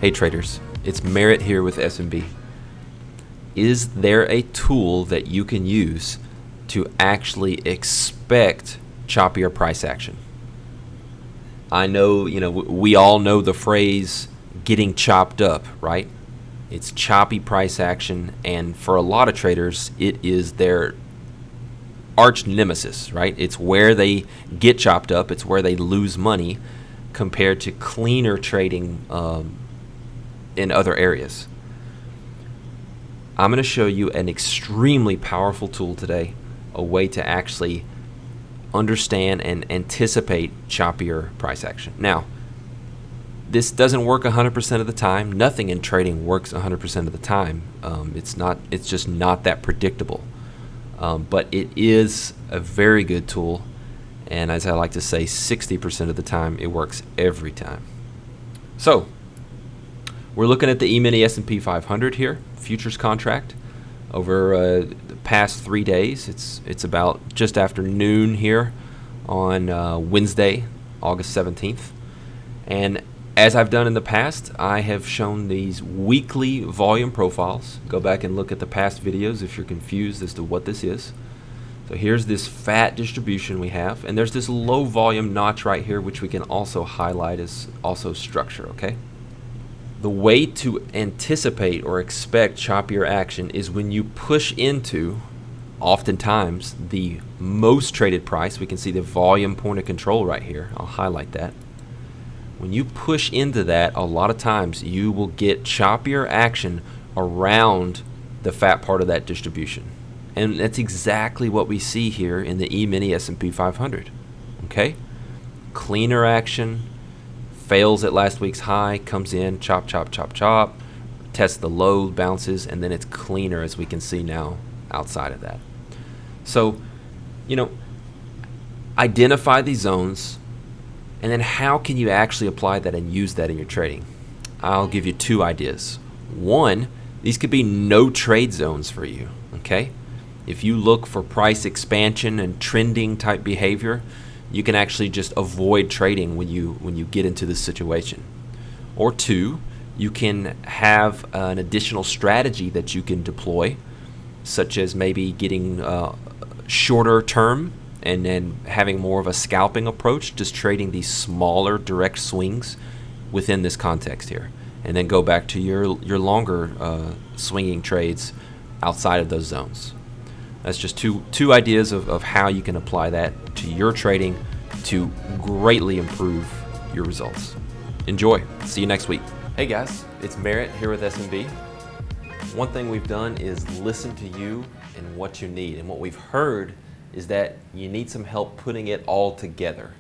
Hey traders, it's Merritt here with S&B. Is there a tool that you can use to actually expect choppier price action? I know, we all know the phrase getting chopped up, right? It's choppy price action, and for a lot of traders, it is their arch nemesis, right? It's where they get chopped up, it's where they lose money compared to cleaner trading in other areas. I'm going to show you an extremely powerful tool today, a way to actually understand and anticipate choppier price action. Now, this doesn't work 100% of the time. Nothing in trading works 100% of the time. It's just not that predictable. But it is a very good tool, and as I like to say, 60% of the time it works every time. So we're looking at the E-mini S&P 500 here, futures contract over the past 3 days. It's about just after noon here on Wednesday, August 17th. And as I've done in the past, I have shown these weekly volume profiles. Go back and look at the past videos if you're confused as to what this is. So here's this fat distribution we have, and there's this low volume notch right here, which we can also highlight as also structure, okay? The way to anticipate or expect choppier action is when you push into, oftentimes, the most traded price. We can see the volume point of control right here. I'll highlight that. When you push into that, a lot of times you will get choppier action around the fat part of that distribution. And that's exactly what we see here in the E-mini S&P 500. Okay? Cleaner action. Fails at last week's high, comes in, chop, chop, chop, chop, tests the low, bounces, and then it's cleaner, as we can see now outside of that. So, identify these zones, and then how can you actually apply that and use that in your trading? I'll give you two ideas. One, these could be no trade zones for you, okay? If you look for price expansion and trending type behavior, you can actually just avoid trading when you get into this situation. Or two, you can have an additional strategy that you can deploy, such as maybe getting shorter term and then having more of a scalping approach, just trading these smaller direct swings within this context here, and then go back to your longer swinging trades outside of those zones. That's just two ideas of how you can apply that to your trading to greatly improve your results. Enjoy. See you next week. Hey guys, it's Merritt here with S&B. One thing we've done is listen to you and what you need. And what we've heard is that you need some help putting it all together.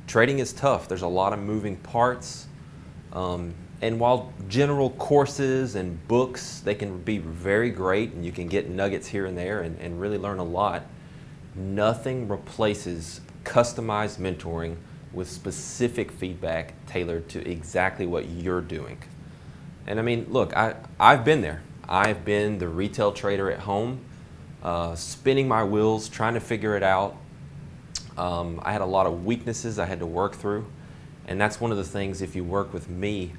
Trading is tough. There's a lot of moving parts. And while general courses and books, they can be very great and you can get nuggets here and there and really learn a lot, nothing replaces customized mentoring with specific feedback tailored to exactly what you're doing. And I mean, look, I've been there. I've been the retail trader at home, spinning my wheels, trying to figure it out. I had a lot of weaknesses I had to work through. And that's one of the things, if you work with me,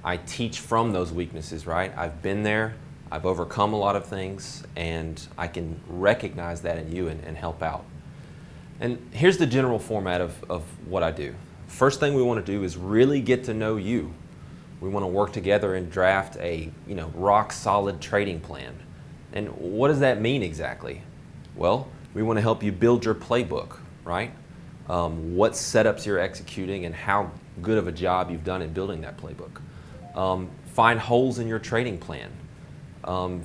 I teach from those weaknesses, right? I've been there, I've overcome a lot of things, and I can recognize that in you and help out. And here's the general format of what I do. First thing we want to do is really get to know you. We want to work together and draft a rock solid trading plan. And what does that mean exactly? Well, we want to help you build your playbook, right? What setups you're executing and how good of a job you've done in building that playbook. Find holes in your trading plan.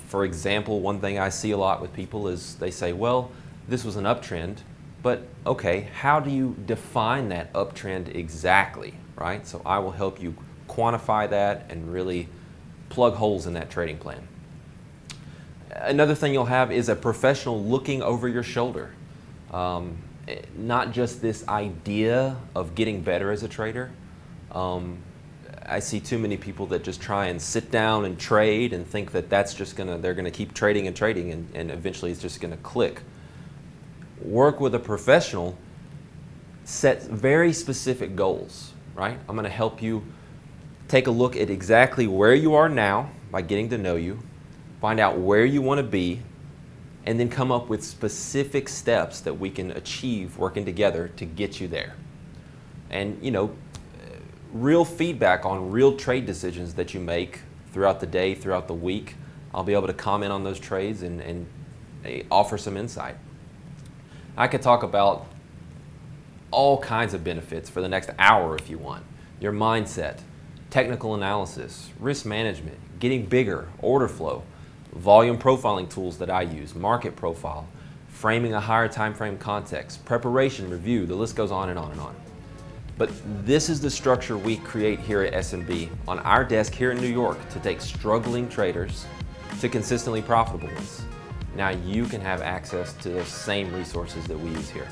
For example, one thing I see a lot with people is they say, well, this was an uptrend, but okay, how do you define that uptrend exactly, right? So I will help you quantify that and really plug holes in that trading plan. Another thing you'll have is a professional looking over your shoulder. Not just this idea of getting better as a trader. I see too many people that just try and sit down and trade and think that they're gonna keep trading and eventually it's just gonna click. Work with a professional, set very specific goals, right? I'm gonna help you take a look at exactly where you are now by getting to know you, find out where you want to be, and then come up with specific steps that we can achieve working together to get you there. And real feedback on real trade decisions that you make throughout the day, throughout the week. I'll be able to comment on those trades and offer some insight. I could talk about all kinds of benefits for the next hour if you want. Your mindset, technical analysis, risk management, getting bigger, order flow, volume profiling tools that I use, market profile, framing a higher time frame context, preparation, review, the list goes on and on and on. But this is the structure we create here at SMB on our desk here in New York to take struggling traders to consistently profitable ones. Now you can have access to the same resources that we use here.